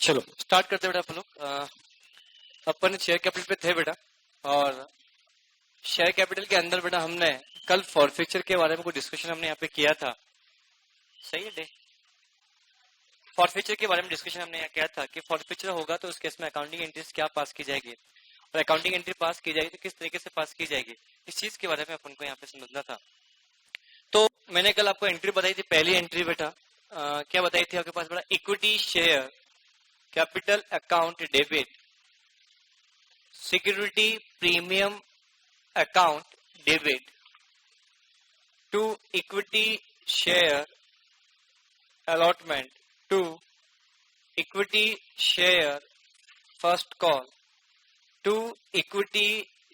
चलो स्टार्ट करते बेटा अपन लोग। अपन शेयर कैपिटल पे थे बेटा, और शेयर कैपिटल के अंदर बेटा हमने कल फॉरफीचर के बारे में कुछ डिस्कशन हमने यहाँ पे किया था। सही है डे, फॉरफीचर के बारे में डिस्कशन हमने यहाँ किया था कि फॉरफीचर होगा तो उस केस में अकाउंटिंग एंट्रीज क्या पास की जाएगी, और अकाउंटिंग एंट्री पास की जाएगी तो किस तरीके से पास की जाएगी, इस चीज के बारे में अपन को यहाँ पे समझना था। तो मैंने कल आपको एंट्री बताई थी, पहली एंट्री बेटा क्या बताई थी आपके पास बेटा, equity share capital account debit security premium account debit to equity share allotment to equity share first call to equity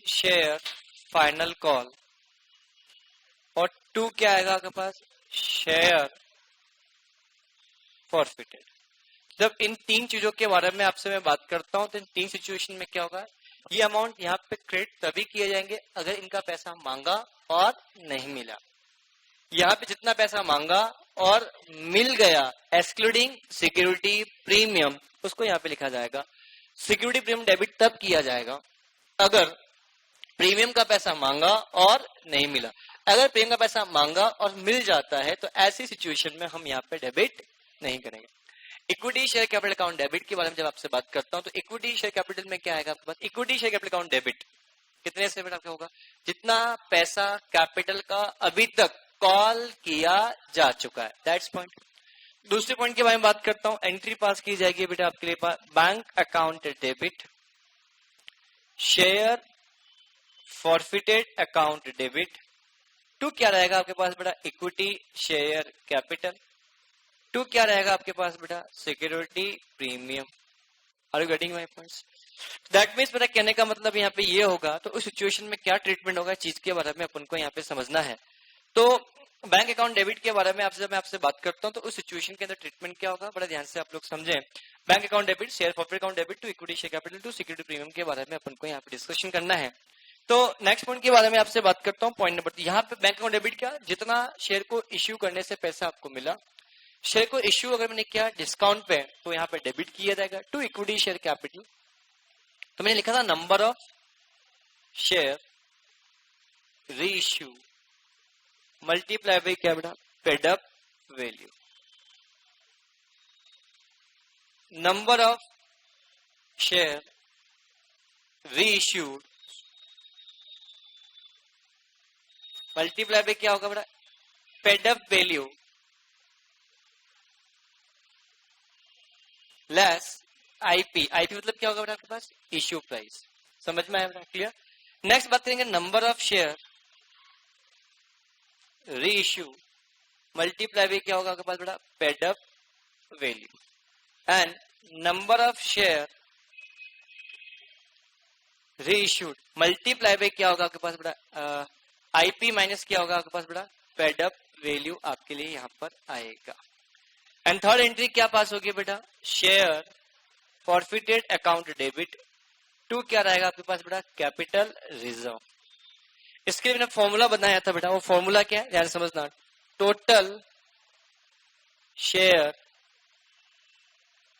share final call, और टू क्या आएगा आपके पास, शेयर फॉरफिटेड। जब इन तीन चीजों के बारे में आपसे मैं बात करता हूं तो इन तीन सिचुएशन में क्या होगा, ये अमाउंट यहाँ पे क्रेडिट तभी किए जाएंगे अगर इनका पैसा मांगा और नहीं मिला। यहाँ पे जितना पैसा मांगा और मिल गया एक्सक्लूडिंग सिक्योरिटी प्रीमियम, उसको यहाँ पे लिखा जाएगा। सिक्योरिटी प्रीमियम डेबिट तब किया जाएगा अगर प्रीमियम का पैसा मांगा और नहीं मिला। अगर प्रीमियम का पैसा मांगा और मिल जाता है तो ऐसी सिचुएशन में हम यहाँ पे डेबिट नहीं करेंगे। Equity share capital account debit के बारे में जब आपसे बात करता हूं तो इक्विटी शेयर कैपिटल में क्या आएगा आपके पास, equity share capital account debit कितने से बेटा क्या होगा, जितना पैसा कैपिटल का अभी तक कॉल किया जा चुका है, दैट्स पॉइंट। दूसरे पॉइंट के बारे में बात करता हूं, एंट्री पास की जाएगी बेटा आपके लिए bank account debit share forfeited account debit to क्या रहेगा आपके पास बेटा, इक्विटी शेयर कैपिटल टू क्या रहेगा आपके पास बेटा, security premium. Are you getting my points? That means बेटा कहने का मतलब यहाँ पे ये होगा तो उस सिचुएशन में क्या ट्रीटमेंट होगा चीज के बारे में अपन को यहाँ पे समझना है। तो बैंक अकाउंट डेबिट के बारे में जब मैं आपसे बात करता हूँ तो उस सिचुएशन के अंदर ट्रीटमेंट क्या होगा, बड़ा ध्यान से आप लोग समझें। Bank account debit share forfeited account debit to equity share capital to security premium के बारे में अपन को यहाँ पे डिस्कशन करना है। तो नेक्स्ट पॉइंट के बारे में आपसे बात करता हूँ, पॉइंट नंबर 3। यहाँ पे बैंक अकाउंट डेबिट क्या, जितना शेयर को इश्यू करने से पैसा आपको मिला, शेयर को इश्यू अगर मैंने किया डिस्काउंट पे तो यहाँ पे डेबिट किया जाएगा टू इक्विटी शेयर कैपिटल। तो मैंने लिखा था नंबर ऑफ शेयर री इश्यू मल्टीप्लाई बाई क्या बेटा, paid up value. Number of share री इश्यूड मल्टीप्लाई बाई क्या होगा बेटा, paid up value less IP. IP मतलब क्या होगा बेटा आपके पास, इश्यू प्राइस। समझ में आया बेटा, क्लियर। नेक्स्ट बात करेंगे नंबर ऑफ शेयर री इश्यू मल्टीप्लाई बाई क्या होगा आपके पास बेटा, paid up value. And number of share री इश्यूड मल्टीप्लाई बाई क्या होगा आपके पास बेटा, आईपी माइनस क्या होगा आपके पास बेटा, पेड अप वैल्यू आपके लिए यहाँ पर आएगा। एंड थर्ड एंट्री क्या पास होगी बेटा, share forfeited account debit to क्या रहेगा आपके पास बेटा, कैपिटल रिजर्व। इसके लिए मैंने फॉर्मूला बनाया था बेटा, वो फॉर्मूला क्या है ध्यान समझना, total share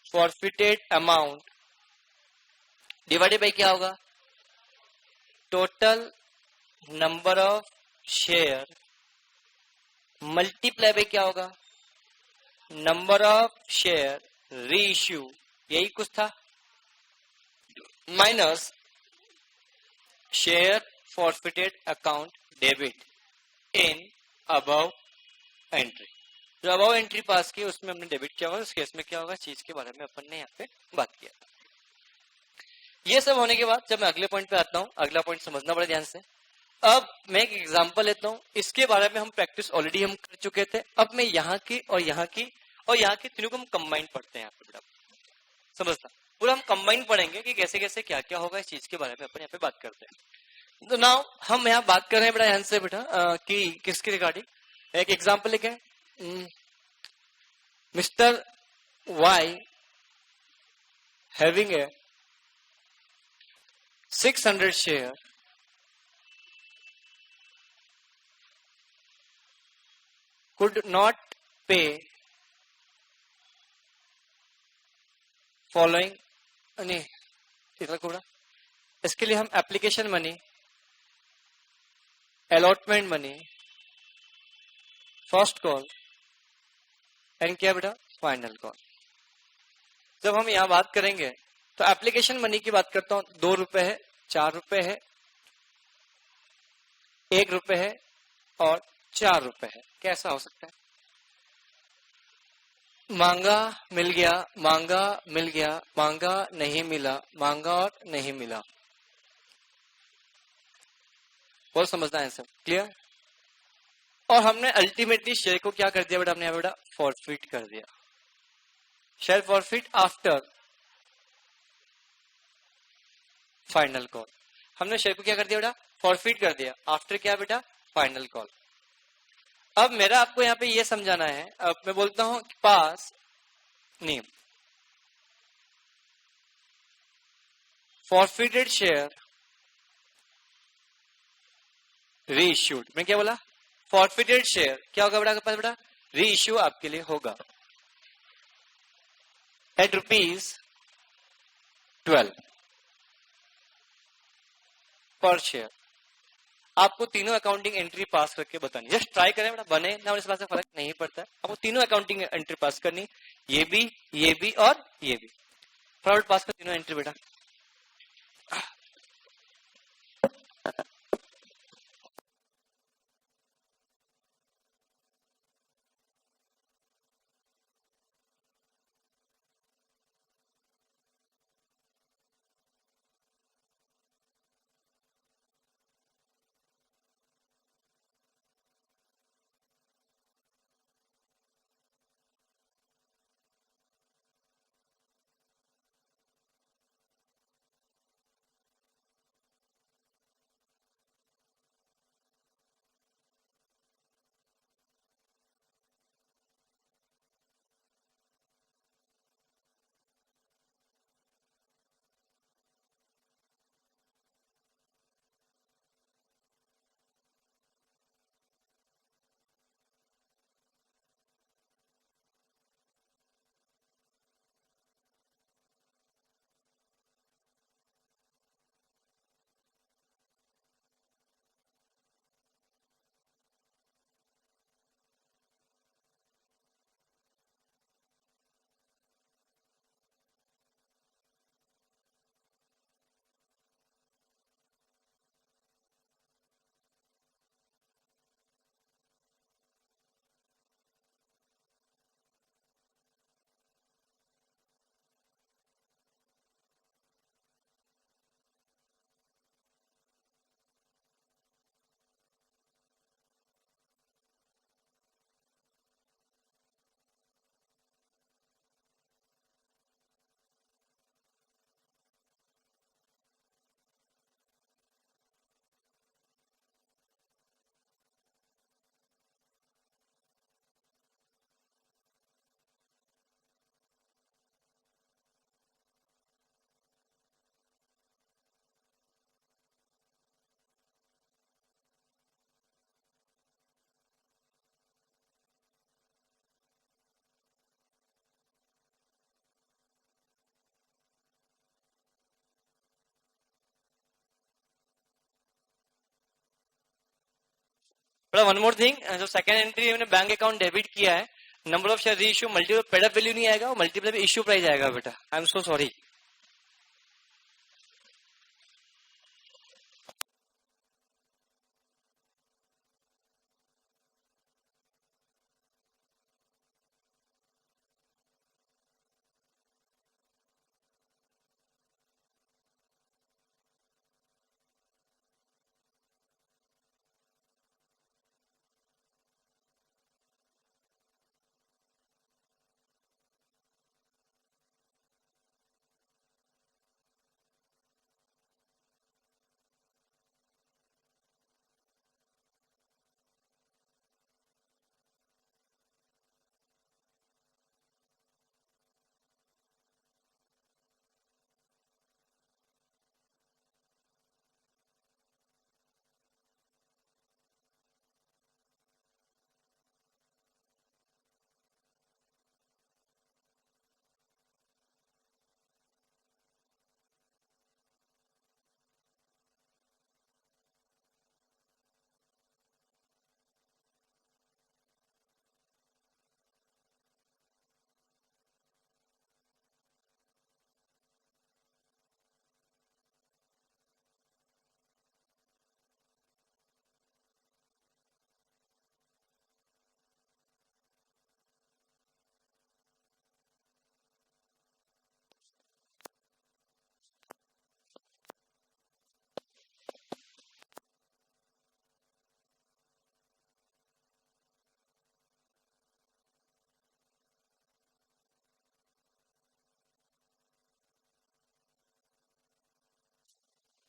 forfeited amount divided by क्या होगा, total number of share multiply by क्या होगा, नंबर ऑफ शेयर री इश्यू, यही कुछ था, minus share forfeited account debit in above entry. जो अबव एंट्री पास की उसमें हमने डेबिट किया होगा, उस केस में क्या होगा चीज के बारे में अपन ने यहाँ पे बात किया था। ये सब होने के बाद जब मैं अगले पॉइंट पे आता हूँ, अगला पॉइंट समझना बड़े ध्यान से। अब मैं एक एग्जांपल लेता हूँ, इसके बारे में हम प्रैक्टिस ऑलरेडी हम कर चुके थे। अब मैं यहाँ की और यहाँ की और यहाँ के तीनों को हम कंबाइन पढ़ते हैं यहाँ पे बेटा, समझना पूरा हम कंबाइन पढ़ेंगे कि कैसे कैसे क्या क्या होगा, इस चीज के बारे में अपन यहाँ पे बात करते हैं। तो नाउ हम यहाँ बात कर रहे हैं बेटा ध्यान से बेटा कि किसके रिगार्डिंग। एक एग्जांपल लिखे, mister Y having a 600 share could not pay following नहीं इतना कोड़ा, इसके लिए हम application money, allotment money, first call and क्या बेटा फाइनल कॉल। जब हम यहां बात करेंगे तो एप्लीकेशन मनी की बात करता हूं, 2 रुपए है, 4 रुपए है, 1 रुपए है और 4 रुपए है। कैसा हो सकता है? मांगा मिल गया, मांगा मिल गया, मांगा नहीं मिला, मांगा और नहीं मिला। बहुत समझना है सब, क्लियर? और हमने अल्टीमेटली शेयर को क्या कर दिया बेटा, हमने यहाँ बेटा फॉरफिट कर दिया। Share forfeit after final call. हमने शेयर को क्या कर दिया बेटा, फॉरफिट कर दिया आफ्टर क्या बेटा, फाइनल कॉल। अब मेरा आपको यहाँ पे ये समझाना है, अब मैं बोलता हूं पास नेम फॉरफिटेड शेयर रीइश्यूड। मैं क्या बोला, फॉरफिटेड शेयर क्या होगा बेटा आपके पास बेटा, रीइश्यू आपके लिए होगा एट ₹12 पर शेयर। आपको तीनों अकाउंटिंग एंट्री पास करके बतानी, जस्ट ट्राई करें बेटा, बने ना इस बात से फर्क नहीं पड़ता है। आपको तीनों अकाउंटिंग एंट्री पास करनी, ये भी और ये भी। फटाफट पास कर तीनों एंट्री बेटा। बेटा वन मोर थिंग, जो सेकंड एंट्री हमने बैंक अकाउंट डेबिट किया है, नंबर ऑफ शेयर री issue multiple paid up value नहीं आएगा, मल्टीपल इश्यू प्राइस आएगा बेटा। I am so sorry.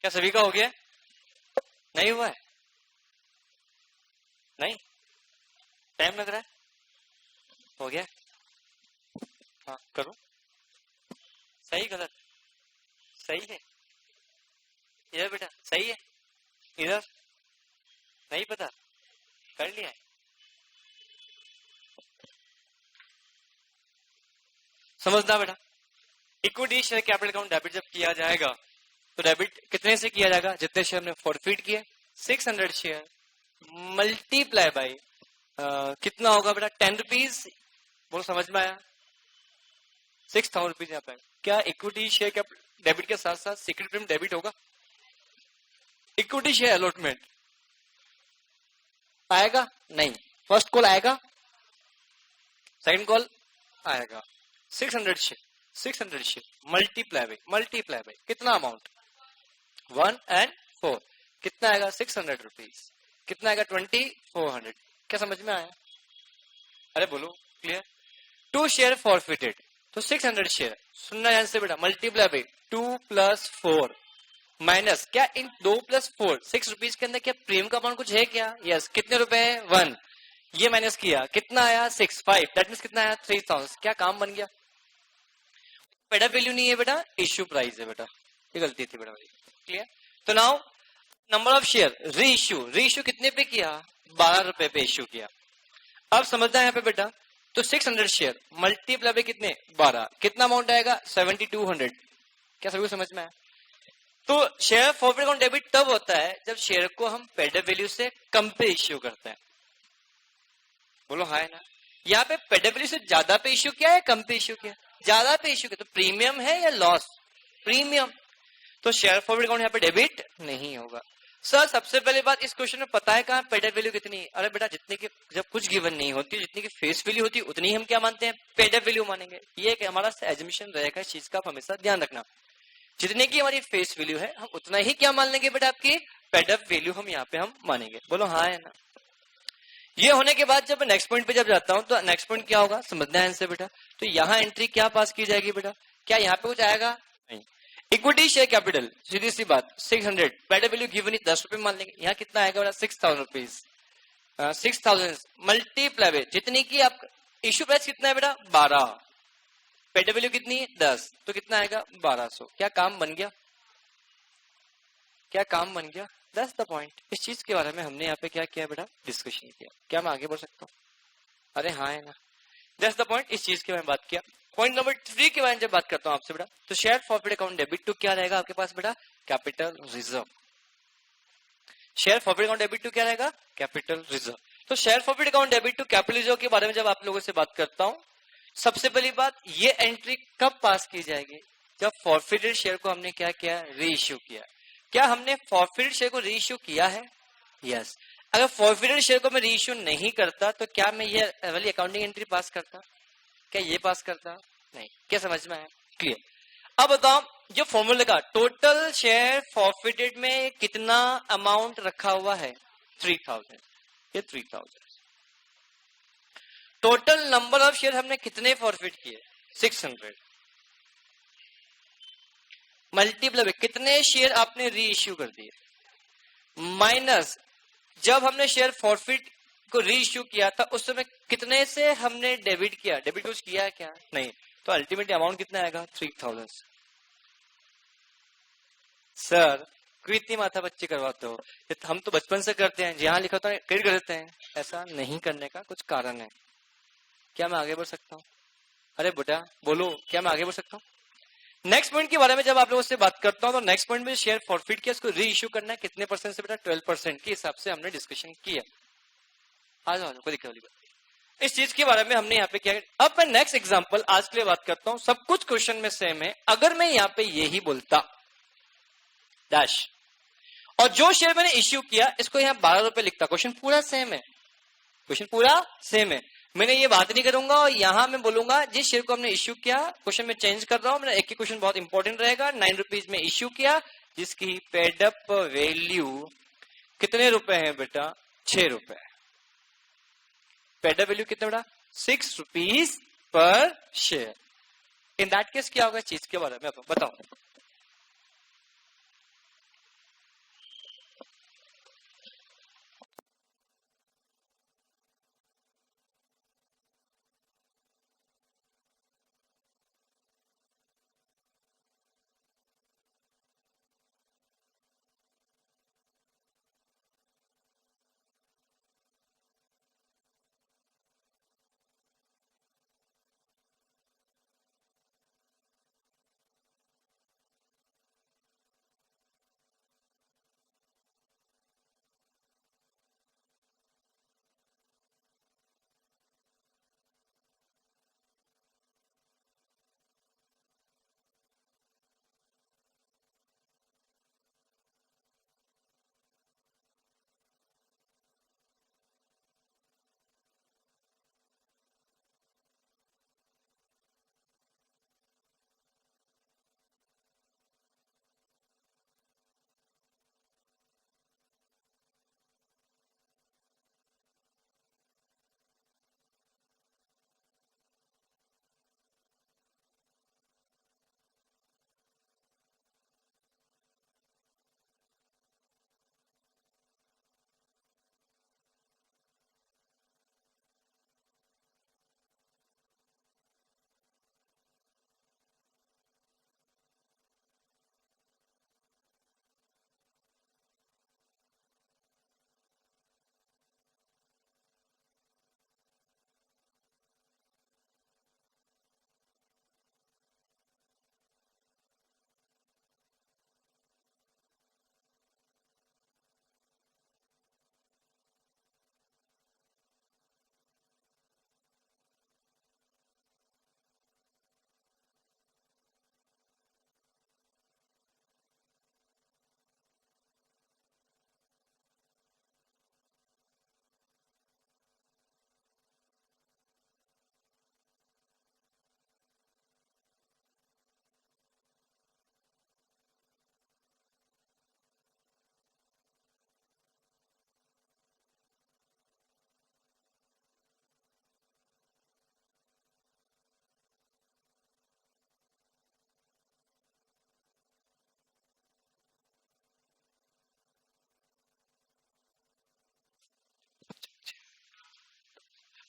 क्या सभी का हो गया? नहीं हुआ है? नहीं, टाइम लग रहा है? हो गया? हाँ करो। सही गलत? सही है। इधर बेटा सही है, इधर नहीं पता, कर लिया है। समझना बेटा, equity share capital account debit जब किया जाएगा तो डेबिट कितने से किया जाएगा? जितने शेयर हमने फॉरफिट किए 600 शेयर मल्टीप्लाई बाई कितना होगा बेटा? 10 रुपीज। बोलो समझ में आया? 6000 रुपीज यहाँ पे। क्या इक्विटी शेयर कैपिटल डेबिट के साथ साथ सीक्रेट प्रीमियम डेबिट होगा? इक्विटी शेयर अलॉटमेंट आएगा? नहीं। फर्स्ट कॉल आएगा, सेकंड कॉल आएगा। 600 शेयर मल्टीप्लाई बाई कितना अमाउंट? 1 and 4 कितना आएगा? 600 रुपीज। कितना आएगा? 2400। क्या समझ में आया? अरे बोलो क्लियर? 2 शेयर फॉरफिटेड तो 600 शेयर, सुनना ध्यान से बेटा, मल्टीप्लाई बाई 2 + 4 माइनस क्या इन 2 + 4 6 रुपीज के अंदर क्या प्रीमियम का अमाउंट कुछ है क्या? यस। कितने रुपए है? 1। ये माइनस किया कितना आया? 6 5 दैट मीन्स कितना आया? 3000। क्या काम बन गया? पेड अप वैल्यू नहीं है बेटा, इश्यू प्राइस है बेटा, ये गलती थी बेटा। क्लियर? तो नाउ नंबर ऑफ शेयर री इश्यू कितने पे किया? 12 रुपए पे इश्यू किया। अब समझना है यहाँ पे बेटा, तो 600 शेयर मल्टीप्लाई बाई कितने? 12, कितना अमाउंट आएगा? 7200। क्या सभी को समझ में आया? तो शेयर फॉरवर्ड अकाउंट डेबिट तब होता है जब शेयर को हम पेड अप वैल्यू से कम पे इश्यू करते हैं। बोलो हाय ना। यहाँ पे पेड अप वैल्यू से ज्यादा पे इश्यू किया है, कम पे इश्यू किया? ज्यादा पे इश्यू किया, तो प्रीमियम है या लॉस? प्रीमियम। तो शेयर फॉरवर्ड अकाउंट यहाँ पे डेबिट नहीं होगा। सर सबसे पहले बात, इस क्वेश्चन में पता है कहाँ पेड अप वैल्यू कितनी? अरे बेटा जितने की जब कुछ गिवन नहीं होती, जितनी की फेस वैल्यू होती है उतनी हम क्या मानते हैं? पेड अप वैल्यू मानेंगे। ये हमारा एजम्पशन रहेगा, इस चीज का आप हमेशा ध्यान रखना। जितने की हमारी फेस वैल्यू है हम उतना ही क्या मान लेंगे बेटा? आपकी पेड अप वैल्यू हम यहाँ पे हम मानेंगे। बोलो हाँ है ना। ये होने के बाद जब नेक्स्ट पॉइंट पे जब जाता हूं तो नेक्स्ट पॉइंट क्या होगा समझना है इनसे बेटा। तो यहाँ एंट्री क्या पास की जाएगी बेटा? क्या यहाँ पे कुछ आएगा? नहीं। इक्विटी शेयर कैपिटल सीधी सी बात 600 पेड अप वैल्यू गिवन 10 रुपए मान लेंगे। यहाँ कितना आएगा बेटा? 6000 रुपीज। 6000 मल्टीप्लाई बाय जितनी की आप इश्यू प्राइस कितना है बेटा? 12। पेड अप वैल्यू कितनी है? 10। तो कितना आएगा? 1200। क्या काम बन गया? क्या काम बन गया? That's the point. इस चीज के बारे में हमने यहाँ पे क्या किया बेटा? डिस्कशन किया। क्या मैं आगे बढ़ सकता हूँ? अरे हाँ है ना। That's the point. इस चीज के बारे में बात किया। पॉइंट नंबर 3 के बारे में जब बात करता हूँ आपसे बेटा, तो share forward account debit to क्या रहेगा आपके पास बेटा? Capital reserve. Share forward account debit to क्या रहेगा? Capital reserve. तो share forward account debit to capital reserve के बारे में जब आप लोगों से बात करता हूँ, सबसे पहली बात, ये एंट्री कब पास की जाएगी? जब फॉरफिटेड शेयर को हमने क्या किया? री इश्यू किया। क्या हमने फॉरफिटेड शेयर को री इश्यू किया है? यस। अगर फॉरफिटेड शेयर को मैं री इश्यू नहीं करता तो क्या मैं ये वाली अकाउंटिंग एंट्री पास करता? क्या ये पास करता? नहीं। क्या समझ में आया? क्लियर। अब बताओ, जो फॉर्मूला का टोटल शेयर फॉरफिटेड में कितना अमाउंट रखा हुआ है? 3000। ये 3000। टोटल नंबर ऑफ शेयर हमने कितने फॉरफिट किए? 600। मल्टीप्लाई कितने शेयर आपने री इश्यू कर दिए, माइनस जब हमने शेयर फॉरफिट को री इश्यू किया था उस समय कितने से हमने डेबिट किया? डेबिट कुछ किया है क्या? नहीं। तो अल्टीमेटली अमाउंट कितना आएगा? 3000। सर क्यों इतनी माथा बच्चे करवाते हो? हम तो बचपन से करते हैं, जहां लिखा होता है कर देते हैं। ऐसा नहीं करने का कुछ कारण है। क्या मैं आगे बढ़ सकता हूँ? अरे बेटा बोलो, क्या मैं आगे बढ़ सकता हूँ? नेक्स्ट पॉइंट के बारे में जब आप लोगों से बात करता हूं तो नेक्स्ट पॉइंट में शेयर फॉरफिट किया, इसको री इश्यू करना है कितने परसेंट से बेटा? 12% के हिसाब से हमने डिस्कशन किया। आ जाओ कोई दिक्कत वाली बात। इस चीज के बारे में हमने यहाँ पे किया। अब मैं नेक्स्ट एग्जांपल आज के लिए बात करता हूं। सब कुछ क्वेश्चन में सेम है। अगर मैं यहाँ पे यही बोलता डैश और जो शेयर मैंने इश्यू किया इसको यहाँ 12 रुपए लिखता, क्वेश्चन पूरा सेम है। क्वेश्चन पूरा सेम है। मैंने ये बात नहीं करूंगा और यहां मैं बोलूंगा जिस शेयर को हमने इश्यू किया, क्वेश्चन में चेंज कर रहा हूं। मेरा एक ही क्वेश्चन बहुत इंपॉर्टेंट रहेगा। 9 रुपीज में इश्यू किया जिसकी पेड अप वैल्यू कितने रुपए है बेटा? 6 रुपए। पेड अप वैल्यू कितना बेटा? 6 rupees per share. In that case क्या होगा चीज के बारे में बताओ।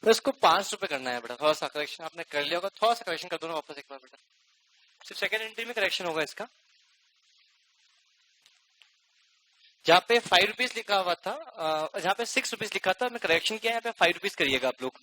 तो इसको 5 रुपए करना है बेटा, थोड़ा सा करेक्शन आपने कर लिया होगा, थोड़ा सा करेक्शन कर दो ना वापस एक बार बेटा, सिर्फ सेकंड एंट्री में करेक्शन होगा इसका। जहाँ पे 5 रुपीज लिखा हुआ था, जहाँ पे 6 रुपीज लिखा था, मैं करेक्शन किया, यहाँ पे 5 रुपीज करिएगा आप लोग।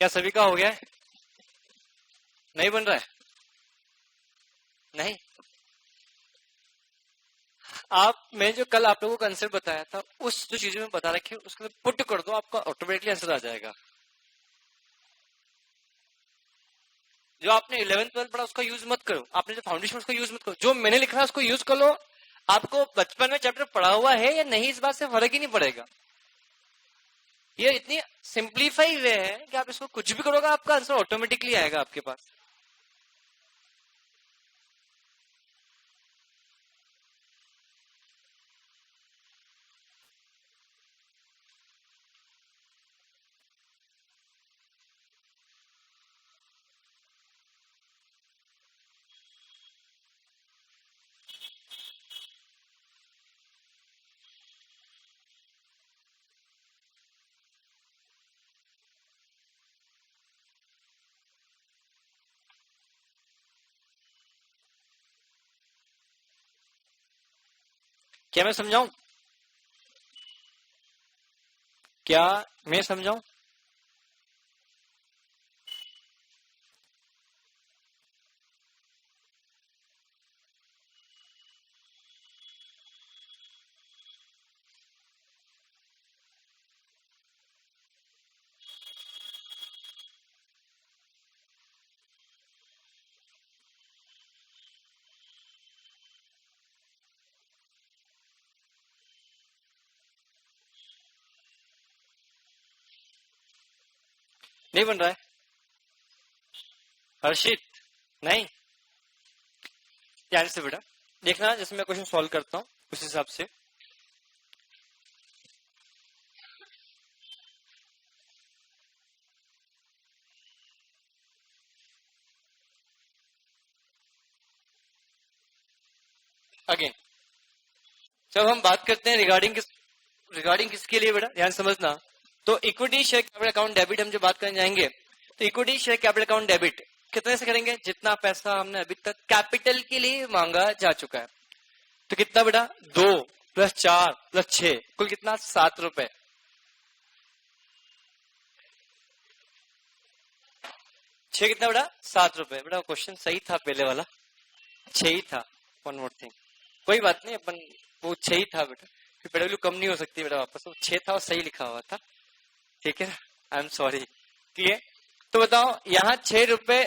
क्या सभी का हो गया है? नहीं बन रहा है? नहीं, आप, मैं जो कल आप लोगों को कंसेप्ट बताया था, उस जो चीजों में बता रखे उसको पुट कर दो, आपका ऑटोमेटिकली आंसर आ जाएगा। जो आपने 11th 12th पढ़ा उसका यूज मत करो, आपने जो फाउंडेशन उसका यूज मत करो, जो मैंने लिखा है उसको यूज कर लो। आपको बचपन में चैप्टर पढ़ा हुआ है या नहीं, इस बात से फर्क ही नहीं पड़ेगा। ये इतनी सिंप्लीफाई वे है कि आप इसको कुछ भी करोगे आपका आंसर ऑटोमेटिकली आएगा आपके पास। क्या मैं समझाऊं? क्या मैं समझाऊं? नहीं बन रहा है हर्षित? नहीं, ध्यान से बेटा देखना, जैसे मैं क्वेश्चन सॉल्व करता हूँ उस हिसाब से। अगेन जब हम बात करते हैं रिगार्डिंग किसके लिए बेटा, ध्यान समझना। तो equity share capital account debit हम जो बात करने जाएंगे, तो equity share capital account debit कितने से करेंगे? जितना पैसा हमने अभी तक कैपिटल के लिए मांगा जा चुका है। तो कितना बेटा? 2 + 4 + 6 कुल कितना? 7 रुपए। 6 कितना बेटा? 7 रुपए। बेटा क्वेश्चन सही था पहले वाला, 6 ही था। वन मोर थिंग, कोई बात नहीं, अपन वो 6 ही था बेटा, फिर वैल्यू कम नहीं हो सकती बेटा, वापस वो 6 था और सही लिखा हुआ था, ठीक है। I am sorry, clear? तो बताओ यहाँ 6 रुपए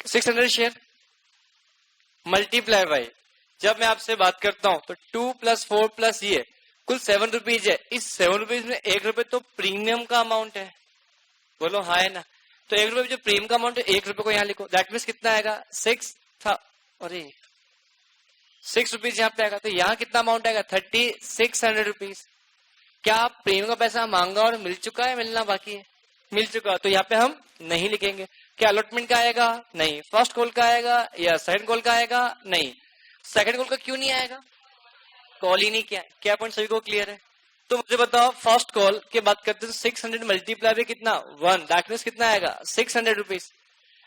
600 शेयर मल्टीप्लाई बाई, जब मैं आपसे बात करता हूं तो 2 + 4 + ये कुल 7 रुपीज है। इस 7 रुपीज में 1 रुपए तो प्रीमियम का अमाउंट है, बोलो हाँ है ना? तो 1 रुपए जो प्रीमियम का अमाउंट है, 1 रुपए को यहाँ लिखो, दैट मीन्स कितना आएगा? 6 था, अरे 6 रुपीज यहाँ पे आएगा, तो यहाँ कितना अमाउंट आएगा? 3600 रुपीज। क्या प्रीमियम का पैसा मांगा और मिल चुका है, मिलना बाकी है? मिल चुका, तो यहाँ पे हम नहीं लिखेंगे। क्या अलॉटमेंट का आएगा? नहीं। फर्स्ट कॉल का आएगा या सेकंड कॉल का आएगा? नहीं। सेकंड कॉल का क्यों नहीं आएगा? कॉल ही नहीं किया। क्या पॉइंट सभी को क्लियर है? तो मुझे बताओ फर्स्ट कॉल की बात करते हैं 600 मल्टीप्लाई बाय कितना 1, दैट मीन्स कितना आएगा 600 रुपीज।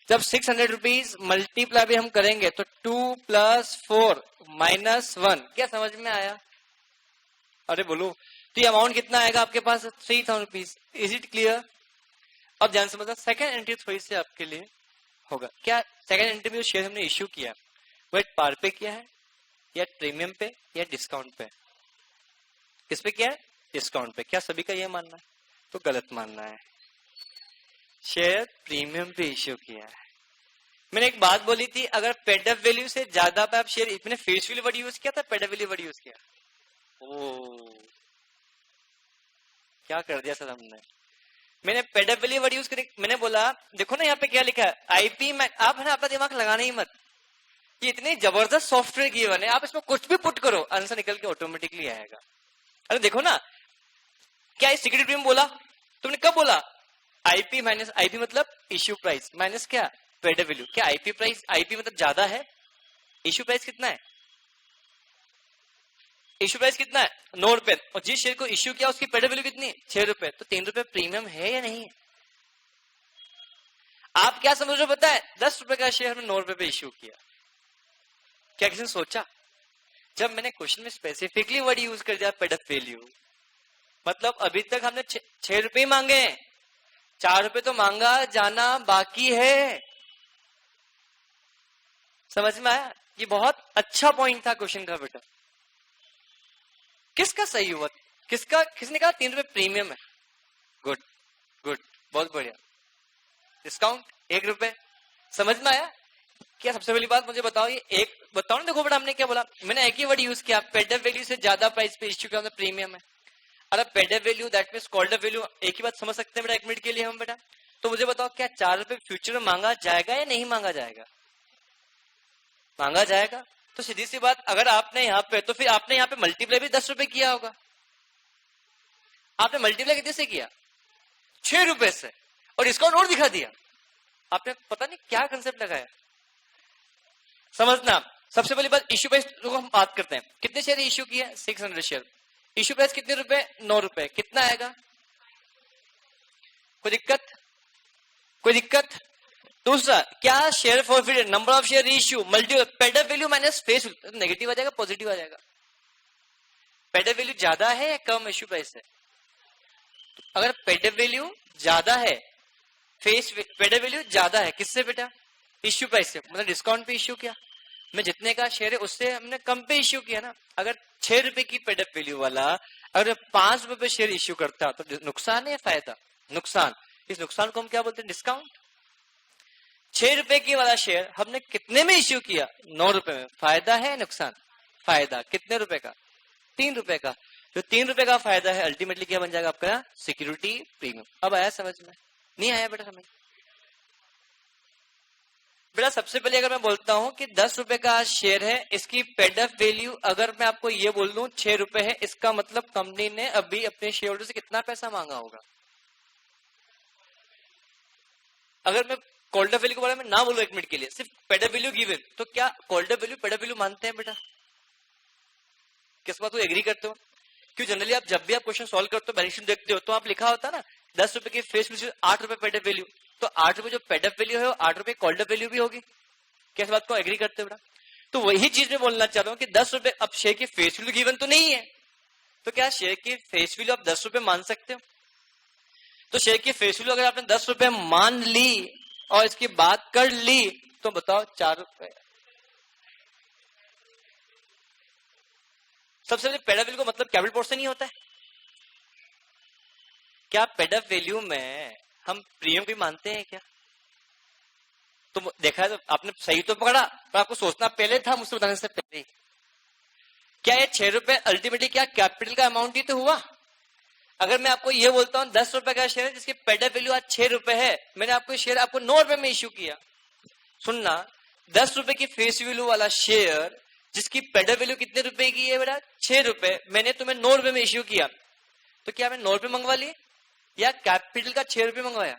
जब 600 रुपीज मल्टीप्लाई भी हम करेंगे तो 2 + 4 - 1, क्या समझ में आया? अरे बोलो, तो ये अमाउंट कितना आएगा आपके पास 3000 रुपीज। Is it clear? अब ध्यान से मतलब सेकंड एंट्री थोड़ी सी आपके लिए होगा। क्या सेकंड एंट्री में जो शेयर हमने इश्यू किया वो पार पे किया है या प्रीमियम पे या डिस्काउंट पे? किस पे किया है? डिस्काउंट पे। क्या सभी का ये मानना है? तो गलत मानना है। शेयर प्रीमियम पे इश्यू किया है। मैंने एक बात बोली थी, अगर पेड अप वैल्यू से ज्यादा पे आप शेयर, मैंने फेस वैल्यू वर्ड यूज किया था, paid up value word use किया? ओ, क्या कर दिया सर हमने। मैंने paid up value word use कर, मैंने बोला देखो ना यहाँ पे क्या लिखा है आईपी में। आप है ना अपना दिमाग लगाना ही मत, ये इतनी जबरदस्त सॉफ्टवेयर की बने, आप इसमें कुछ भी पुट करो आंसर निकल के ऑटोमेटिकली आएगा। अरे देखो ना, क्या इस सिक्योरिटी में बोला तुमने, कब बोला? आईपी माइनस आईपी मतलब इश्यू प्राइस माइनस क्या पेड वैल्यू। क्या आईपी प्राइस, आईपी मतलब ज्यादा है, इश्यू प्राइस कितना है? इश्यू प्राइस कितना है 9 रुपए, और जिस शेयर को इश्यू किया उसकी पेड वैल्यू कितनी 6 रुपए, तो 3 रुपए प्रीमियम है या नहीं है? आप क्या समझ रहे हो पता है? 10 रुपए का शेयर हमने 9 रुपए पे इश्यू किया। क्या किसी ने सोचा? जब मैंने क्वेश्चन में स्पेसिफिकली वर्ड यूज कर दिया पेड अप वैल्यू, मतलब अभी तक हमने 6 रुपए मांगे, 4 रुपए तो मांगा जाना बाकी है। समझ में आया? ये बहुत अच्छा पॉइंट था क्वेश्चन का बेटा। किसका सही हुआ? किसका? किसने कहा 3 रुपए प्रीमियम है? गुड गुड, बहुत बढ़िया। डिस्काउंट 1 रुपए। समझ में आया? क्या सबसे पहली बात मुझे बताओ, ये एक बताओ ना। देखो बेटा हमने क्या बोला, मैंने एक ही वर्ड यूज किया, पेड अप वैल्यू से ज्यादा प्राइस पे इश्यू किया प्रीमियम है। अरे paid up value that means called up value, एक ही बात समझ सकते हैं बेटा 1 मिनट के लिए हम बेटा। तो मुझे बताओ क्या 4 रुपए फ्यूचर में मांगा जाएगा या नहीं मांगा जाएगा? मांगा जाएगा। तो सीधी सी बात, अगर आपने यहाँ पे, तो फिर आपने यहाँ पे मल्टीप्लाई भी 10 रुपए किया होगा। आपने मल्टीप्लाई कितने से किया? 6 रुपए से, और डिस्काउंट और दिखा दिया। आपने पता नहीं क्या कंसेप्ट लगाया। समझना, सबसे पहली बात इश्यू प्राइस को हम बात करते हैं। कितने शेयर इश्यू किए? 600 शेयर। इश्यू प्राइस कितने रुपए? 9 रुपए। कितना आएगा? कोई दिक्कत? कोई दिक्कत? दूसरा, क्या share forfeited, number of share issue multi paid up value minus face value, negative आ जाएगा पॉजिटिव आ जाएगा? पेड अप वैल्यू ज्यादा है या कम इश्यू प्राइस से? अगर पेड अप वैल्यू ज्यादा है, फेस पेड अप वैल्यू ज्यादा है किससे बेटा? इश्यू प्राइस से, मतलब डिस्काउंट पे इश्यू किया। मैं जितने का शेयर है उससे हमने कम पे इश्यू किया ना। अगर 6 रुपए की पेड अप वैल्यू वाला अगर 5 रुपए पे शेयर इश्यू करता तो नुकसान है या फायदा? नुकसान। इस नुकसान को हम क्या बोलते हैं? डिस्काउंट। 6 रुपए की वाला शेयर हमने कितने में इश्यू किया? 9 रुपए में। फायदा है नुकसान? फायदा। कितने रुपए का? 3 रुपए का। जो 3 रुपए का फायदा है अल्टीमेटली क्या बन जाएगा आपका? Security premium. अब आया समझ में? नहीं आया बेटा समझ? बेटा सबसे पहले अगर मैं बोलता हूं कि 10 रुपए का शेयर है, इसकी पेड अप वैल्यू अगर मैं आपको ये बोल दूं 6 रुपए है, इसका मतलब कंपनी ने अभी अपने शेयर होल्डर से कितना पैसा मांगा होगा? अगर मैं कॉल्ड अप वैल्यू के बारे में ना बोलूं 1 मिनट के लिए, सिर्फ पेड अप वैल्यू गिवन, तो क्या called up value paid up value मानते हैं बेटा? किस बात को एग्री करते हो? क्यों जनरली आप जब भी आप क्वेश्चन सॉल्व करते हो, बैलेंस शीट देखते हो, तो आप लिखा होता ना 10 रुपए की फेस वैल्यू 8 रुपए पेड अप वैल्यू, तो 8 रुपए जो पेड अप वैल्यू है वो 8 रुपए कॉल्ड अप वैल्यू भी होगी। क्या इस बात को एग्री करते हो बेटा? तो वही चीज मैं बोलना चाह रहा हूं कि 10 रुपए, अब शेयर की फेस वैल्यू गिवन तो नहीं है, तो क्या शेयर की फेस वैल्यू आप 10 रुपए मान सकते हो? तो शेयर की फेस वैल्यू अगर आपने 10 रुपए मान ली और इसकी बात कर ली, तो बताओ 4 रुपए। सबसे पहले पेड अप वैल्यू को मतलब कैपिटल पोर्शन ही होता है। क्या पेड अप वैल्यू में हम प्रीमियम भी मानते हैं क्या? तो देखा है, तो आपने सही तो पकड़ा, पर आपको सोचना पहले था मुझसे बताने से पहले। क्या ये 6 रुपए अल्टीमेटली क्या कैपिटल का अमाउंट ही तो हुआ? अगर मैं आपको ये बोलता हूं 10 रुपए का शेयर है जिसकी पेड अप वैल्यू आज 6 रुपए है, मैंने आपको शेयर आपको 9 रुपए में इश्यू किया। सुनना, 10 रुपए की फेस वैल्यू वाला शेयर जिसकी पेड अप वैल्यू कितने रुपए की है बेटा? 6 रुपए, मैंने तुम्हें 9 रुपए में इश्यू किया, तो क्या मैंने 9 रुपए मंगवा लिए या कैपिटल का 6 रुपए मंगवाया?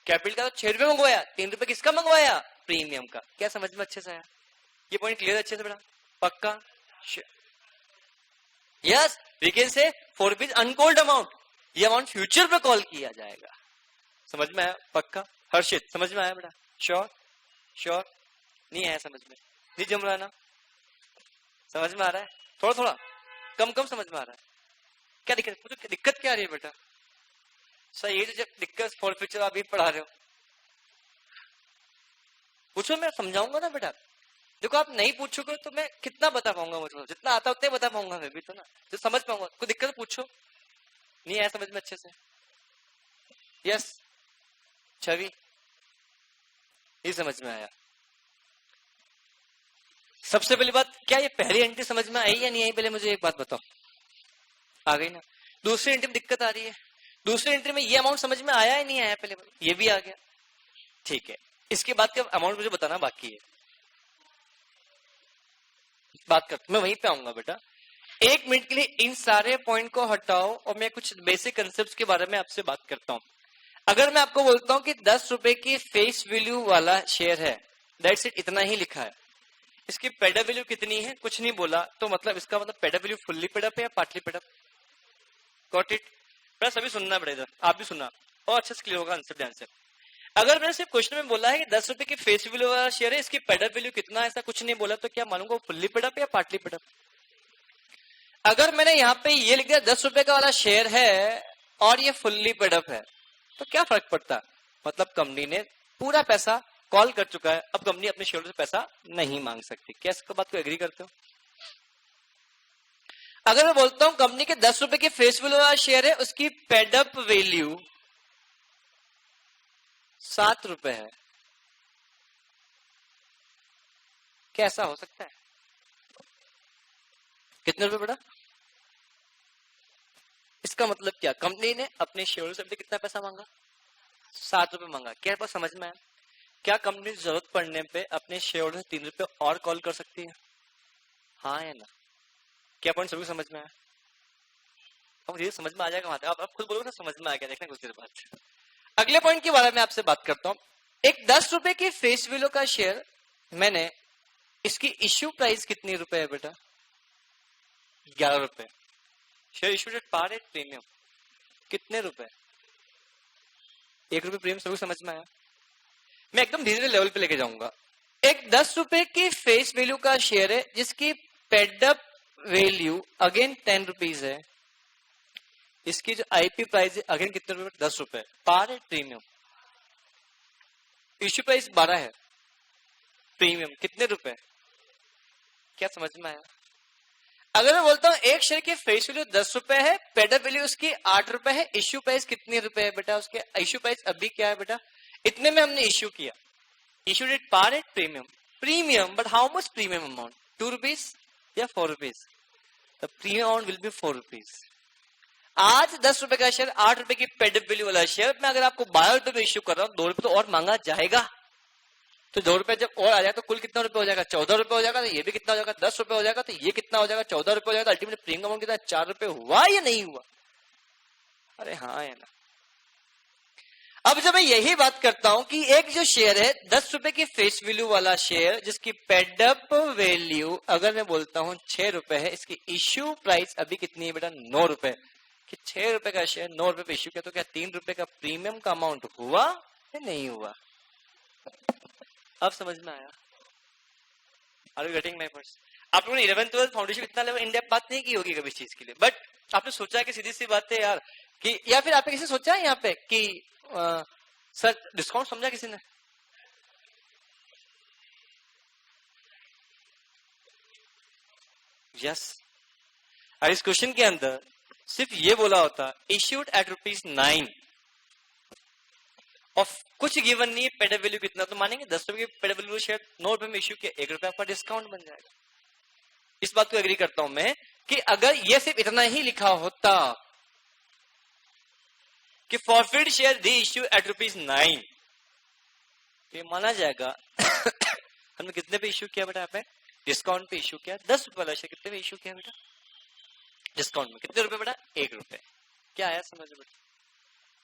कैपिटल का तो 6 रुपए मंगवाया, 3 रुपए किसका मंगवाया? प्रीमियम का। क्या समझ में अच्छे से आया? ये पॉइंट क्लियर अच्छे से बेटा? पक्का? Yes, we can say four rupees uncalled amount, ये अमाउंट फ्यूचर पे कॉल किया जाएगा। समझ में आया? पक्का? हर्षित समझ में आया बेटा? श्योर? श्योर? नहीं आया समझ में? नहीं जम रहा ना? समझ में आ रहा है? थोड़ा थोड़ा कम कम समझ में आ रहा है? क्या दिक्कत, दिक्कत क्या आ रही है बेटा? सर ये जो दिक्कत फॉर फ्यूचर आप भी पढ़ा रहे हो, पूछो, मैं समझाऊंगा ना बेटा। देखो आप नहीं पूछोगे तो मैं कितना बता पाऊंगा, मुझे जितना आता उतना बता पाऊंगा मैं भी तो ना, जो समझ पाऊंगा। कोई दिक्कत पूछो। नहीं आया समझ में अच्छे से? यस छवि, नहीं समझ में आया? सबसे पहली बात, क्या ये पहली एंट्री समझ में आई या नहीं आई? पहले मुझे एक बात बताओ। आ गई ना? दूसरी एंट्री में दिक्कत आ रही है। दूसरी एंट्री में ये अमाउंट समझ में आया या नहीं आया? पहले ये भी आ गया, ठीक है। इसके बाद का अमाउंट मुझे बताना बाकी है, बात करते मैं वहीं पे आऊंगा बेटा। एक मिनट के लिए इन सारे पॉइंट को हटाओ और मैं कुछ बेसिक कंसेप्ट के बारे में आपसे बात करता हूं। अगर मैं आपको बोलता हूं कि 10 रुपए की फेस वैल्यू वाला शेयर है, दैट्स इट, इतना ही लिखा है। इसकी पेड वैल्यू कितनी है कुछ नहीं बोला, तो मतलब इसका मतलब पेड वैल्यू फुल्ली पेडअप है या पार्टली पेडअप? Got it? बस अभी सुनना पड़ेगा, आप भी सुनना और अच्छे से क्लियर होगा आंसर ध्यान से। अगर मैंने सिर्फ क्वेश्चन में बोला है कि 10 रुपए की फेस वैल्यू वाला शेयर है, इसकी पेडअप वैल्यू कितना है, ऐसा कुछ नहीं बोला, तो क्या मानूंगा वो फुल्ली पेडअप या पार्टली पेडअप? अगर मैंने यहाँ पे ये लिख दिया 10 रुपए का वाला शेयर है और ये फुल्ली पेडअप है, तो क्या फर्क पड़ता? मतलब कंपनी ने पूरा पैसा कॉल कर चुका है, अब कंपनी अपने शेयर से पैसा नहीं मांग सकती। क्या इसको बात को एग्री करते हो? अगर मैं बोलता हूं कंपनी के 10 रुपए की फेस वैल्यू वाला शेयर है, उसकी पेडअप वैल्यू 7 रुपए है, क्या ऐसा हो सकता है? कितने रुपए बेटा? इसका मतलब क्या, कंपनी ने अपने शेयर से कितना पैसा मांगा? 7 रुपए मांगा। क्या बात समझ में आया? क्या कंपनी जरूरत पड़ने पे अपने शेयर से 3 रुपए और कॉल कर सकती है? हाँ या ना? क्या पॉइंट सभी समझ में आया? अब ये समझ में आ जाएगा, आप खुद बोलोगे ना समझ में आ गया, देखना कुछ देर बाद। अगले पॉइंट के बारे में आपसे बात करता हूं। एक 10 रुपए की फेस वैल्यू का शेयर मैंने, इसकी इश्यू प्राइस कितनी रुपए है बेटा? 11 रुपए। Share issued at par at premium कितने रुपए? 1 रुपए प्रीमियम। सभी समझ में आया? मैं एकदम धीरे धीरे लेवल पे लेके जाऊंगा। एक 10 रुपए की फेस वैल्यू का शेयर है जिसकी पेडअप वैल्यू अगेन 10 रुपीज है, इसकी जो आईपी प्राइस है अगेन कितने रुपए? 10 रुपए। पार एट प्रीमियम, इश्यू प्राइस 12 है, प्रीमियम कितने रुपए? क्या समझ में आया? अगर मैं बोलता हूं एक शेयर की फेस वैल्यू 10 रुपए है, पेडअप वैल्यू उसकी 8 रुपए है, इश्यू प्राइस कितने रुपए है बेटा? उसके इश्यू प्राइस अभी क्या है बेटा? इतने में हमने इश्यू किया, issued at par at premium. Premium, but how much premium amount? 2 rupees या 4 rupees? The premium amount will be 4 rupees. आज 10 रुपए का शेयर, 8 रुपए की पेडअप वैल्यू वाला शेयर मैं अगर आपको 12 रुपए में इश्यू कर रहा हूं, 2 रुपए तो और मांगा जाएगा। तो 2 रुपए जब और आ जाए तो कुल कितना रुपए हो जाएगा? 14 रुपए हो जाएगा। तो ये भी कितना हो जाएगा? 10 रुपए हो जाएगा। तो ये कितना हो जाएगा? 14 रुपए हो जाएगा। अल्टीमेट प्रीमियम अमाउंट कितना? 4 रुपए हुआ या नहीं हुआ? अरे हाँ है ना? अब जब मैं यही बात करता हूं कि एक जो शेयर है 10 रुपए की फेस वैल्यू वाला शेयर जिसकी पेडअप वैल्यू अगर मैं बोलता हूं 6 रुपए है, इसकी इश्यू प्राइस अभी कितनी है बेटा? 9 रुपए। कि 6 रुपए का शेयर 9 रुपए पे इश्यू किया, तो क्या 3 रुपए का प्रीमियम का अमाउंट हुआ या नहीं हुआ? अब समझ में आया? Are you getting my point? आप लोगों ने 11th 12th फाउंडेशन इतना लेवल इन डेप्थ बात नहीं की होगी कभी इस चीज के लिए, बट आपने सोचा कि सीधी सी बात है यार कि, या फिर आपने किसी सोचा है यहाँ पे कि सर डिस्काउंट समझा किसी ने? यस। और इस क्वेश्चन के अंदर सिर्फ ये बोला होता इश्यूड एट ₹9 और कुछ गिवन नहीं है पेडअप वैल्यू कितना, तो मानेंगे 10 रुपए की पेडअप वैल्यू शेयर 9 रुपए में इश्यू किया, 1 रुपए आपका डिस्काउंट बन जाएगा। इस बात को एग्री करता हूं मैं कि अगर ये सिर्फ इतना ही लिखा होता कि forfeit share the issue at ₹9, ये माना जाएगा। हमने कितने पे इश्यू किया बेटा? आपने डिस्काउंट पे इश्यू किया। 10 रुपए वाला शेयर कितने पे इश्यू किया बेटा? डिस्काउंट में कितने रुपए बेटा? 1 रुपए। क्या आया समझ में बेटा?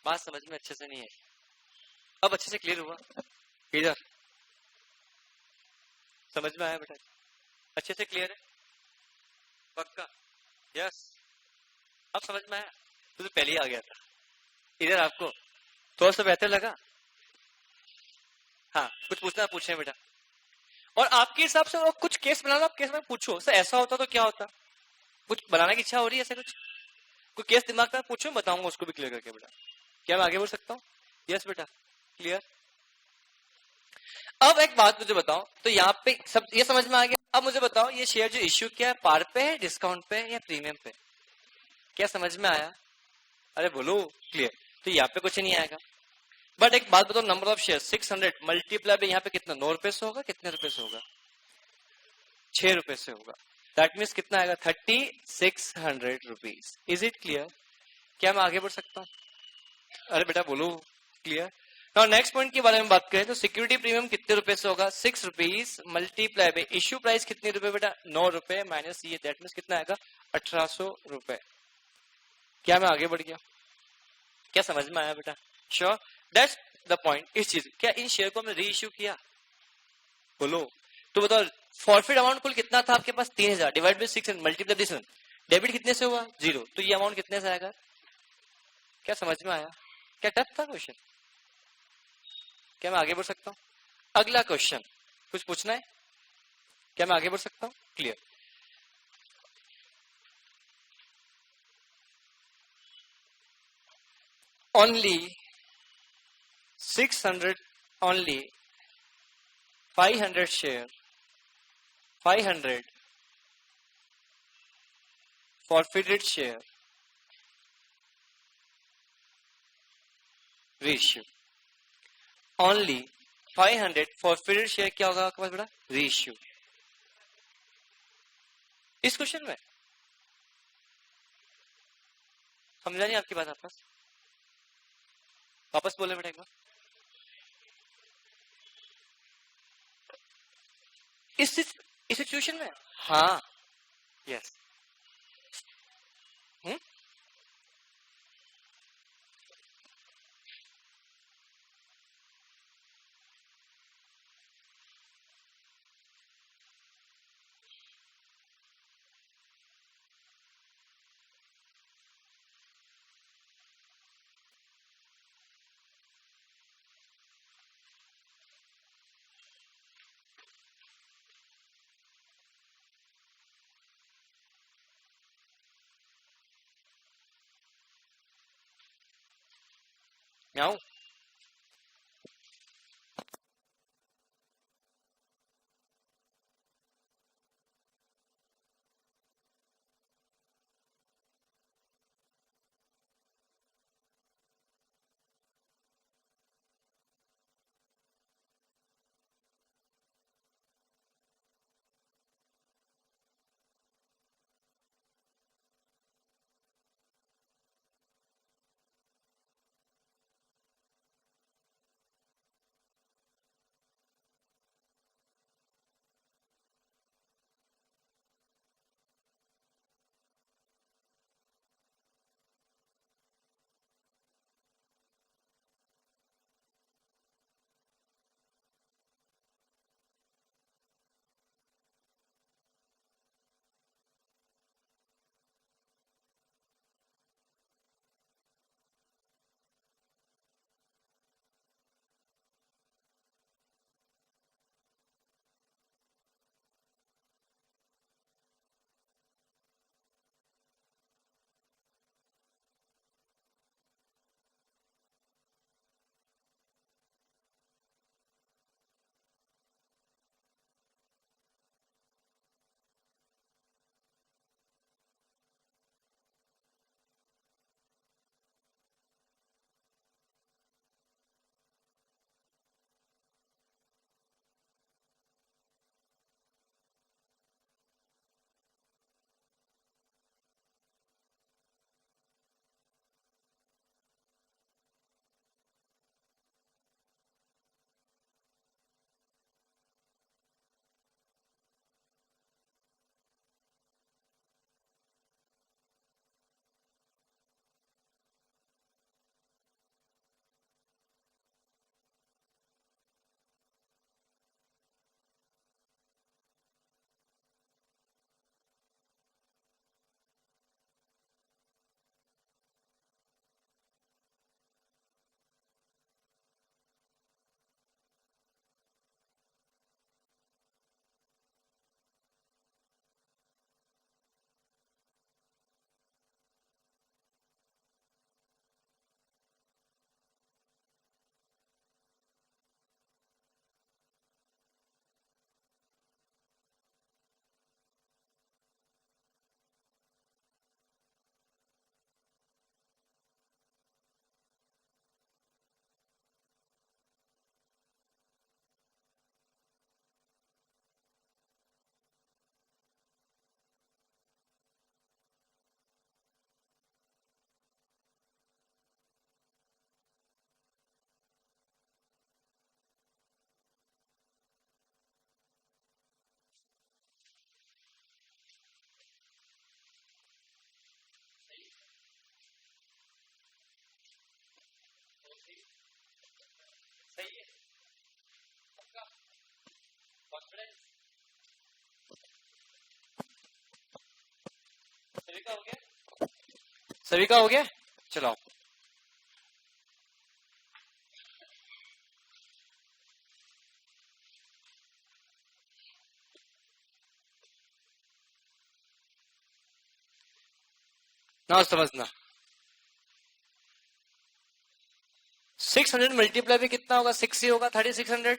बात समझ में अच्छे से नहीं है? अब अच्छे से क्लियर हुआ? इधर समझ में आया बेटा? अच्छे से क्लियर है? पक्का? यस, अब समझ में आया? तो पहले ही आ गया था इधर, आपको थोड़ा सा बेहतर लगा? हाँ, कुछ पूछना पूछे बेटा। और आपके हिसाब से कुछ केस बनाना, आप केस में पूछो सर ऐसा होता तो क्या होता, कुछ बनाने की इच्छा हो रही है ऐसा कुछ? कोई केस दिमाग में पूछो, बताऊंगा उसको भी क्लियर करके बेटा। क्या मैं आगे बढ़ सकता हूँ? यस बेटा, क्लियर। अब एक बात मुझे बताओ, तो यहाँ पे सब ये समझ में आ गया। अब मुझे बताओ ये शेयर जो इश्यू किया है पार पे है, डिस्काउंट पे है या प्रीमियम पे? क्या समझ में आया? अरे बोलो क्लियर। तो यहाँ पे कुछ नहीं आएगा। बट एक बात बताओ, नंबर ऑफ शेयर 600 मल्टीप्लाई पे यहाँ पे कितना, 9 रुपए से होगा, कितने रुपए से होगा? 6 रुपए से होगा। दैट मीन्स कितना आएगा? 3600 रुपीज। Is it clear? क्या मैं आगे बढ़ सकता हूँ? अरे बेटा बोलो क्लियर। नाउ नेक्स्ट पॉइंट के बारे में बात करें तो सिक्योरिटी प्रीमियम कितने रुपए से होगा? 6 rupees multiply by issue price कितने रुपए बेटा? 9 रुपए माइनस ये, दैट मीन्स कितना आएगा? 1800 रुपए। क्या मैं आगे बढ़ गया? क्या समझ में आया बेटा? Sure, that's the point. इस चीज, क्या इन शेयर को हमने री इश्यू किया? बोलो तो बताओ। फॉरफिट अमाउंट कुल कितना था आपके पास? 3000 divide by 6 multiply this, debit कितने से हुआ? 0। तो ये अमाउंट कितने से आएगा? क्या समझ में आया? क्या टफ था क्वेश्चन? क्या मैं आगे बढ़ सकता हूँ? अगला क्वेश्चन कुछ पूछना है? क्या मैं आगे बढ़ सकता हूँ? Clear. Only 600, only 500 share, 500 forfeited share ratio. Only 500 forfeited share क्या होगा आपके पास बेटा? रेशियो। इस क्वेश्चन में समझा नहीं आपकी बात? आपस वापस बोले बेटा एक बार। इस सिचुएशन में हाँ, यस। मैं आऊं? का हो गया? सभी का हो गया? चलो ना समझना, 600 मल्टीप्लाई भी कितना होगा? 6 ही होगा, 3600।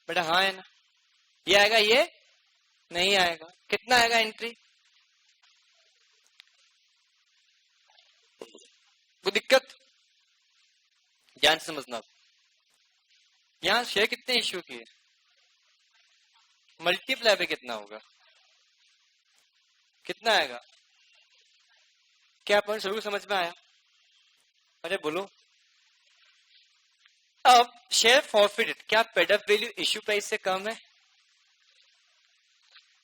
बेटा हाँ है ना, ये आएगा, ये नहीं आएगा। कितना आएगा एंट्री? कोई दिक्कत? ध्यान से समझना। यहाँ शेयर कितने इश्यू किए, मल्टीप्लाई पे कितना होगा, कितना आएगा? क्या पॉइंट सभी को समझ में आया? अरे बोलो। अब शेयर फॉरफिटेड, क्या paid up value issue price से कम है?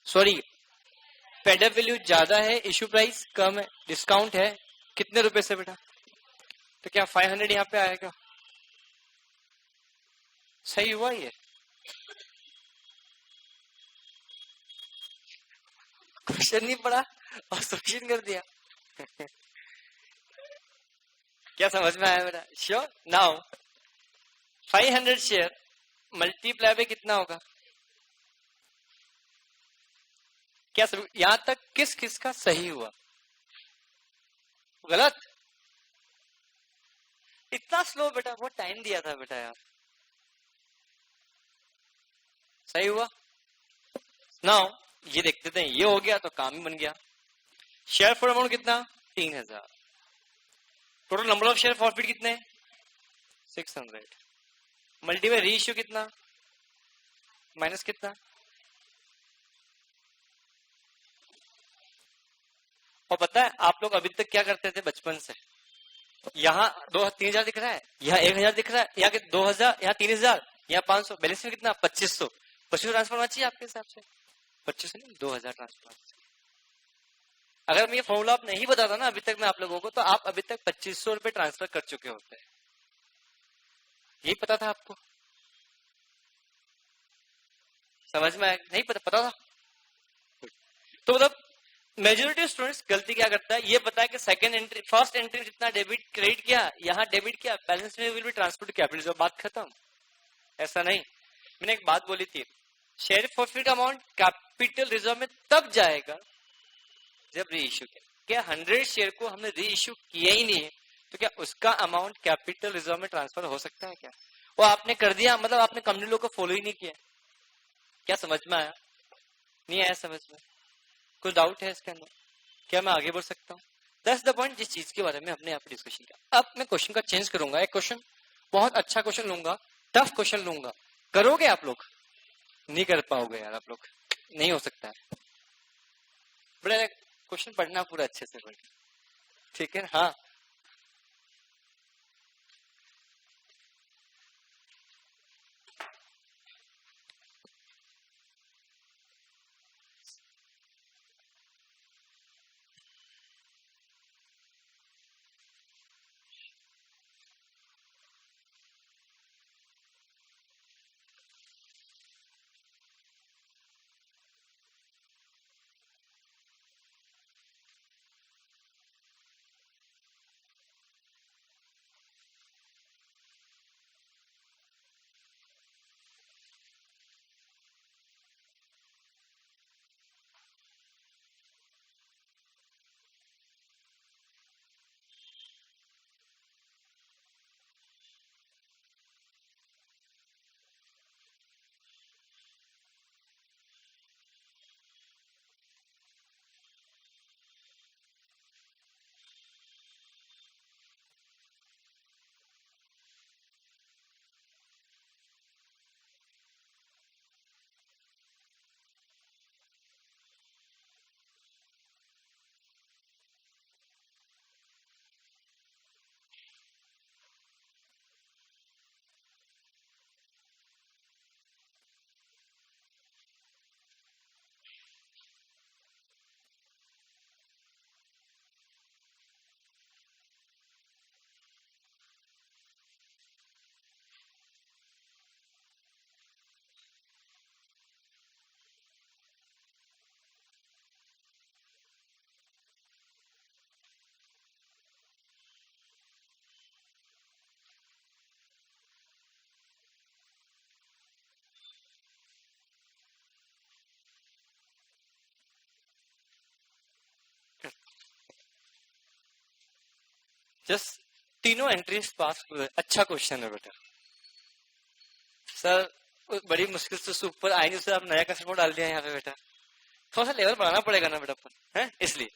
सॉरी, पेड अप वैल्यू ज्यादा है, इश्यू प्राइस कम है, डिस्काउंट है कितने रुपए से बेटा? तो क्या 500 यहाँ पे आएगा? सही हुआ ये? क्वेश्चन नहीं पढ़ा और सोल्यूशन कर दिया। क्या समझ में आया बेटा? श्योर। नाउ 500 शेयर मल्टीप्लाई पे कितना होगा? क्या सब यहां तक किस किस का सही हुआ? गलत? इतना स्लो बेटा, वो टाइम दिया था बेटा यार। सही हुआ? नाउ ये देखते थे, ये हो गया तो काम ही बन गया। शेयर फॉर अमाउंट कितना? 3000। Total number of share forfeit कितने? 600। मल्टीप्लाई री इश्यू कितना? माइनस कितना? और पता है आप लोग अभी तक क्या करते थे बचपन से? यहाँ 2 3 हजार दिख रहा है, यहाँ 1000 दिख रहा है, यहाँ के 2000, यहाँ 3000, यहाँ 500, बैलेंस में कितना? 2500। 2500 ट्रांसफर होना चाहिए आपके हिसाब से? 2500 नहीं, 2000 ट्रांसफर। अगर मैं ये फॉर्मूला आप नहीं बताता ना अभी तक मैं आप लोगों को, तो आप अभी तक 2500 रुपए ट्रांसफर कर चुके होते हैं। यही पता था आपको? समझ में आया? नहीं पता था? तो मतलब मेजोरिटी स्टूडेंट्स गलती क्या करता है, ये पता है कि सेकंड एंट्री, फर्स्ट एंट्री में जितना डेबिट क्रेडिट किया, यहाँ डेबिट किया, बैलेंस में will be transfer to capital, बात खत्म। ऐसा नहीं। मैंने एक बात बोली थी, share forfeit amount capital reserve में तब जाएगा जब री इश्यू किया। क्या 100 शेयर को हमने री इश्यू किया ही नहीं है, तो क्या उसका अमाउंट कैपिटल रिजर्व में ट्रांसफर हो सकता है क्या? वो आपने कर दिया, मतलब आपने कंपनी लोग को फॉलो ही नहीं किया। क्या समझ में आया? नहीं आया समझ में? कोई डाउट है इसके अंदर? क्या मैं आगे बढ़ सकता हूँ? दैट्स द पॉइंट जिस चीज के बारे में हमने यहाँ पे डिस्कशन किया। अब मैं क्वेश्चन का चेंज करूंगा, एक क्वेश्चन बहुत अच्छा क्वेश्चन लूंगा, टफ क्वेश्चन लूंगा। करोगे आप लोग? नहीं कर पाओगे यार आप लोग, नहीं हो सकता है। बड़े क्वेश्चन पढ़ना पूरा अच्छे से पढ़ना, ठीक है? हाँ जस्ट तीनों एंट्रीज पास। अच्छा क्वेश्चन है बेटा। सर बड़ी मुश्किल से ऊपर आई नहीं, उससे आप नया कस्टमर डाल दिया यहाँ पे बेटा। थोड़ा सा लेवल बढ़ाना पड़ेगा ना बेटा पर, है इसलिए।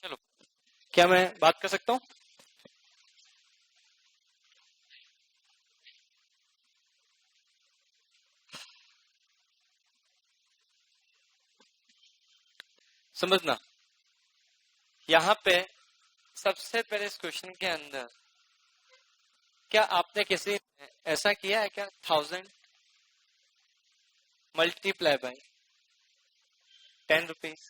चलो, क्या मैं बात कर सकता हूँ? समझना, यहाँ पे सबसे पहले इस क्वेश्चन के अंदर क्या आपने किसी ने ऐसा किया है क्या 1000 मल्टीप्लाई बाय 10 रुपीज?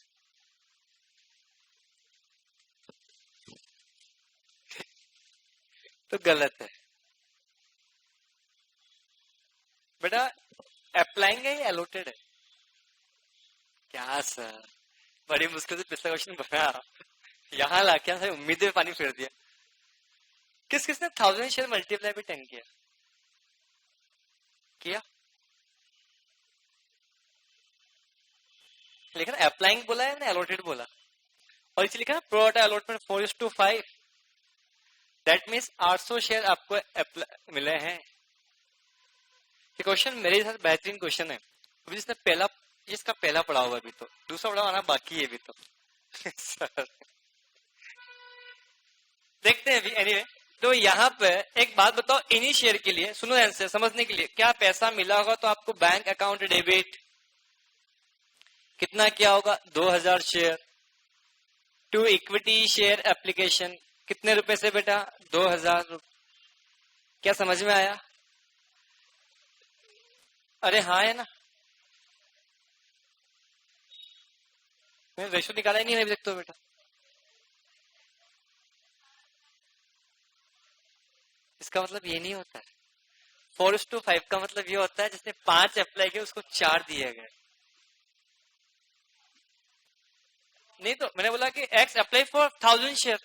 तो गलत है बेटा। अप्लाइंग है या एलोटेड है? क्या सर, बड़ी मुश्किल से पिछला क्वेश्चन बना, यहाँ ला क्या उम्मीदें पानी फेर दिया। किस किसने 1000 शेयर मल्टीप्लाई भी 10 किया? किया, लेकिन अप्लाइंग बोला है, एलोटेड बोला। और इसे लिखा प्रोटा अलॉटमेंट 4:5, दैट मीन्स 800 शेयर आपको मिले हैं। ये क्वेश्चन मेरे साथ बेहतरीन क्वेश्चन है, जिसने पहला, जिसका पहला पढ़ा हुआ अभी, तो दूसरा पढ़ा आना बाकी है अभी तो। सर देखते हैं अभी। एनीवे, तो यहाँ पे एक बात बताओ, इन्हीं शेयर के लिए सुनो आंसर समझने के लिए, क्या पैसा मिला होगा तो आपको बैंक अकाउंट डेबिट कितना किया होगा? 2000 share. To equity share application कितने रुपए से बेटा? 2000 रुपए। क्या समझ में आया? अरे हाँ है ना, मैं रेशो निकाला ही नहीं अभी तक तो बेटा। इसका मतलब ये नहीं होता है। 4:5 का मतलब ये होता है जिसने 5 अप्लाई किए उसको 4 दिए गए। नहीं तो मैंने बोला कि एक्स अप्लाई फॉर 1000 शेयर,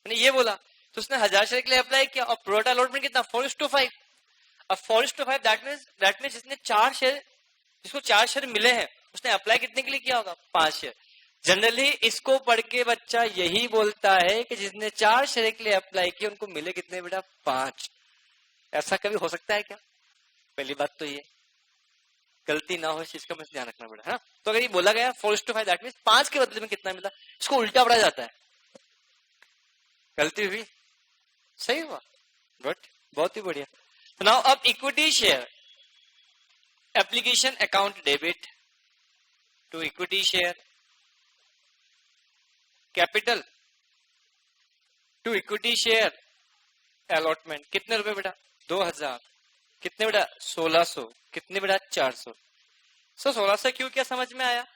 मैंने ये बोला, तो उसने 1000 शेयर के लिए अप्लाई किया और प्रोडक्ट अलॉटमेंट कितना? 4:5। अब 4:5 दैट मीन्स जिसने 4 शेयर, जिसको 4 शेयर मिले हैं, उसने अप्लाई कितने के लिए किया होगा? 5 शेयर। जनरली इसको पढ़ के बच्चा यही बोलता है कि जिसने 4 शेयर के लिए अप्लाई किया उनको मिले कितने बेटा? 5। ऐसा कभी हो सकता है क्या? पहली बात तो ये गलती ना हो, इस चीज का मुझे ध्यान रखना पड़ा है। तो अगर ये बोला गया 4:5 दैट मीन्स 5 के बदले में कितना मिला, इसको उल्टा पढ़ा जाता है। गलती हुई, सही हुआ, गुड, बहुत ही बढ़िया। तो नाउ अब equity share application account debit to equity share capital to equity share allotment कितने रुपए बेटा? 2000। कितने बेटा? 1600। कितने बेटा? 400। सो 1600 क्यों, क्या समझ में आया?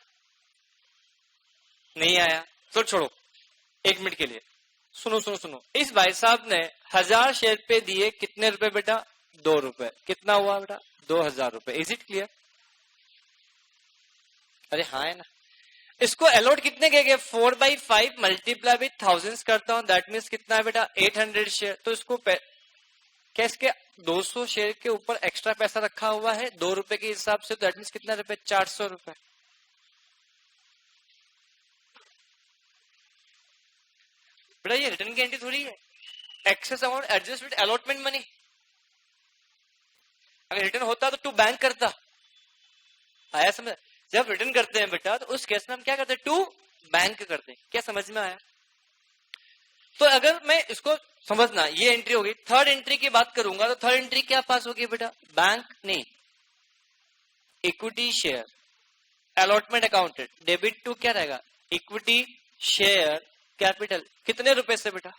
नहीं आया तो छोड़ो, 1 मिनट के लिए सुनो सुनो सुनो। इस भाई साहब ने 1000 शेयर पे दिए कितने रुपए बेटा? 2 रुपए। कितना हुआ बेटा? 2000 रुपए। Is it clear? अरे हाँ है ना। इसको अलॉट कितने गए? 4/5 मल्टीप्लाई विथ थाउजेंड्स करता हूं, दैट मीन्स कितना है बेटा? 800 शेयर। तो इसको क्या इसके 200 शेयर के ऊपर एक्स्ट्रा पैसा रखा हुआ है 2 रुपए के हिसाब से, तो दैट मीन्स कितना रुपए? 400 रुपए। बेटा ये रिटर्न की एंट्री थोड़ी है, excess amount adjust with allotment money. अगर रिटर्न होता तो टू बैंक करता, आया समझ? जब रिटर्न करते हैं बेटा तो उस केस में हम क्या करते हैं? टू बैंक करते हैं। क्या समझ में आया? तो अगर मैं इसको समझना, ये एंट्री होगी। थर्ड एंट्री की बात करूंगा तो थर्ड एंट्री क्या पास होगी बेटा? बैंक नहीं, equity share allotment account debit to क्या रहेगा? Equity share capital. कितने रुपए से बेटा?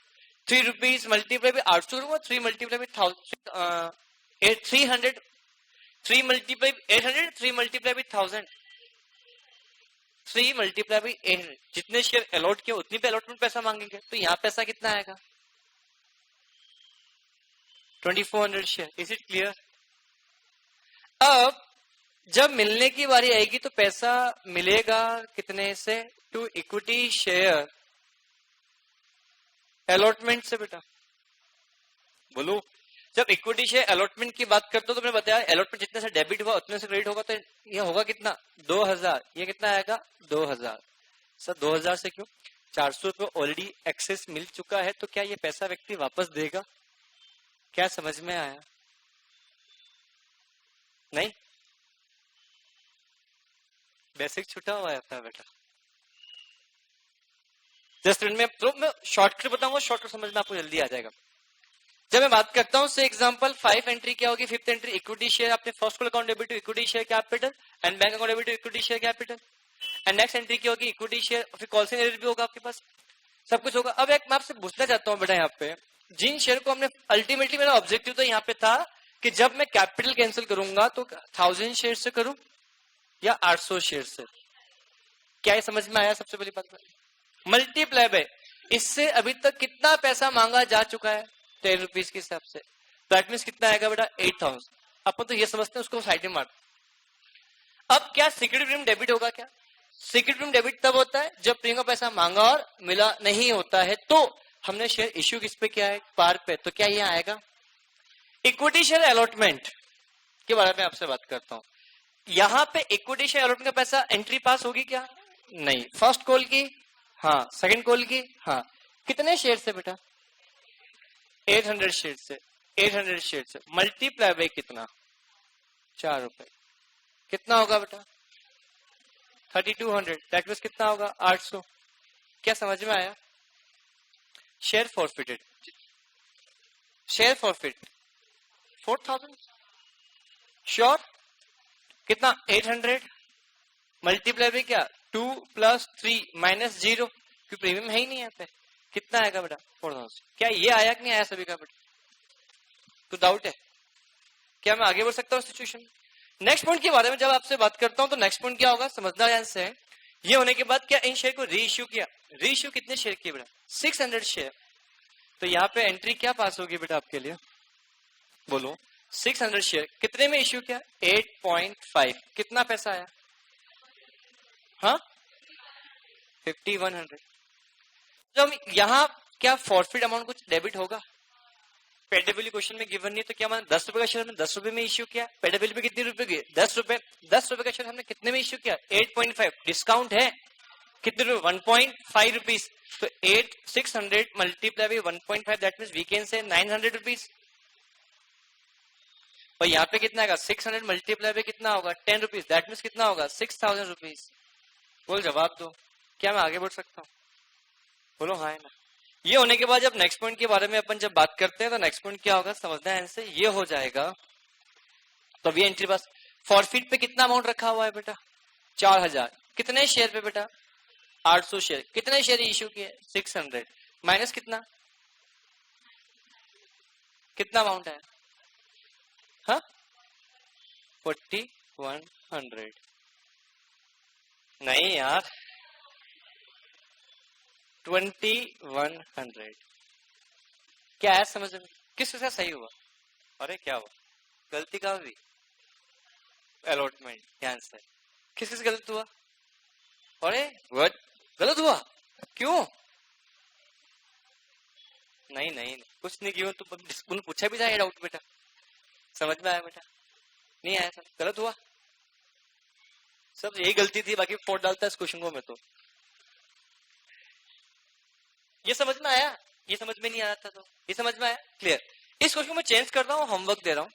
3 रुपीज मल्टीप्लाई भी 800 रुपए, 3 मल्टीप्लाई भी 300, 3 मल्टीप्लाई 800, 3 मल्टीप्लाई भी 1000, 3 मल्टीप्लाई भी 800। जितने शेयर अलॉट किए उतनी पे अलॉटमेंट पैसा मांगेंगे, तो यहाँ पैसा कितना आएगा? 2400 शेयर। Is it clear? अब जब मिलने की बारी आएगी तो पैसा मिलेगा कितने से? टू इक्विटी शेयर अलॉटमेंट से बेटा। बोलो, जब इक्विटी शेयर अलॉटमेंट की बात करते हो तो मैंने बताया अलॉटमेंट जितने से डेबिट हुआ उतने से क्रेडिट होगा, तो ये होगा कितना? 2000। ये कितना आएगा? 2000। सर 2000 से क्यों? 400 रुपए ऑलरेडी एक्सेस मिल चुका है, तो क्या ये पैसा व्यक्ति वापस देगा? क्या समझ में आया? नहीं, बेसिक छूटा हुआ है अपना बेटा। जस्ट में तो मैं शॉर्टकट बताऊंगा, शॉर्टकट समझ में आपको जल्दी आ जाएगा। जब मैं बात करता हूं से एग्जांपल 5 एंट्री क्या होगी? 5th एंट्री इक्विटी शेयर, आपने first call account debit to equity share capital and bank account debit to equity share capital. And next entry क्या होगी? इक्विटी शेयर, फिर कॉल से भी होगा आपके पास, सब कुछ होगा। अब एक मैं आपसे पूछना चाहता हूं बेटा, यहाँ पे जिन शेयर को हमने अल्टीमेटली, मेरा ऑब्जेक्टिव तो यहाँ पे था कि जब मैं कैपिटल कैंसिल करूंगा तो 1000 शेयर से करूं या 800 शेयर से। क्या ये समझ में आया? सबसे पहली बात मल्टीप्लाई बाय इससे अभी तक कितना पैसा मांगा जा चुका है? 10 रुपीज के हिसाब से, दैट मीन्स कितना आएगा बेटा 8000। अपन तो ये समझते हैं, उसको साइड में मार। अब क्या सिक्योरिटी प्रीमियम डेबिट होगा? क्या सिक्योरिटी प्रीमियम डेबिट तब होता है जब प्रीमियम का पैसा मांगा और मिला नहीं होता है। तो हमने शेयर इश्यू किस पे किया है? पार पे। तो क्या ये आएगा? इक्विटी शेयर अलॉटमेंट के बारे में आपसे बात करता हूं। यहां पे इक्विटी शेयर अलॉटमेंट का पैसा एंट्री पास होगी क्या? नहीं। फर्स्ट कॉल की हाँ, सेकंड कॉल की हाँ। कितने शेयर से बेटा? 800 शेयर से। 800 शेयर से मल्टीप्लाई बाय कितना? 4 रुपए। कितना होगा बेटा? 3200। दैट मींस कितना होगा? 800। क्या समझ में आया? Share forfeited. Share forfeit 4000 sure. कितना? 800 मल्टीप्लाई बाय क्या? 2 + 3 - 0, क्योंकि प्रीमियम है ही नहीं यहाँ पे। कितना आएगा बेटा? 4000। क्या ये आया कि नहीं आया सभी का बेटा? तो डाउट है क्या? मैं आगे बढ़ सकता हूँ सिचुएशन में? नेक्स्ट पॉइंट के बारे में जब आपसे बात करता हूं तो नेक्स्ट पॉइंट क्या होगा समझना ध्यान से। ये होने के बाद क्या इन शेयर को री इश्यू किया? री इश्यू कितने शेयर किए बेटा? 600 शेयर। तो यहाँ पे एंट्री क्या पास होगी बेटा आपके लिए? बोलो। 600 शेयर कितने में इश्यू किया? 8.5। कितना पैसा आया? हाँ 5100। जब यहाँ क्या फॉरफिट अमाउंट कुछ डेबिट होगा? पेडेबिलिटी क्वेश्चन में गिवन नहीं, तो क्या मैंने 10 रुपए का शेयर हमने 10 रुपए में इश्यू किया? पेडेबिलिटी में कितने रुपए की? 10 रुपए। 10 रुपए का शेयर हमने कितने में इश्यू किया? 8.5। डिस्काउंट है कितने रुपए? 1.5 रुपीज। तो 600 multiply by 1.5 that means we can say 900 rupees. और यहाँ पे कितना आएगा? 600 मल्टीप्लाई बाय कितना होगा? 10 रुपीज। दैट मींस कितना होगा? 6000 रुपीज। बोल जवाब दो। क्या मैं आगे बढ़ सकता हूँ? बोलो हाँ है ना। ये होने के बाद जब नेक्स्ट पॉइंट के बारे में अपन जब बात करते हैं तो नेक्स्ट पॉइंट क्या होगा समझना है आंसर ये हो जाएगा। तो अभी एंट्री पास फॉरफिट पे कितना अमाउंट रखा हुआ है बेटा? 4000। कितने शेयर पे बेटा? 800 शेयर। कितने शेयर इश्यू किए? 600 माइनस कितना? कितना अमाउंट है? हाँ 4100। नहीं यार 2100। क्या है समझ में? किस से सही हुआ? अरे क्या हुआ? गलती कहाँ हुई? अलॉटमेंट। ध्यान से किस किस गलत हुआ? अरे गलत हुआ क्यों? नहीं नहीं कुछ नहीं किया। तो पूछा भी जाए डाउट बेटा। समझ में आया बेटा? नहीं आया? सब गलत हुआ। सब यही गलती थी, बाकी फोड़ डालता है इस क्वेश्चन को मैं तो। ये समझ में आया? ये समझ में नहीं आ रहा था तो ये समझ में आया? क्लियर। इस क्वेश्चन को मैं चेंज कर रहा हूं, होमवर्क दे रहा हूं।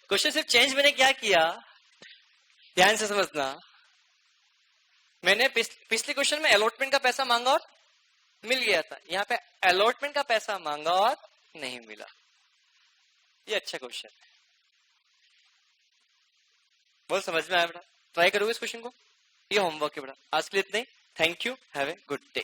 क्वेश्चन सिर्फ चेंज मैंने क्या किया ध्यान से समझना। मैंने पिछले क्वेश्चन में अलॉटमेंट का पैसा मांगा और मिल गया था। यहाँ पे अलॉटमेंट का पैसा मांगा और नहीं मिला। ये अच्छा क्वेश्चन है। बोल समझ में आया बेटा? ट्राई करोगे इस क्वेश्चन को? ये होमवर्क है बेटा। आज के लिए इतना ही। Thank you. Have a good day.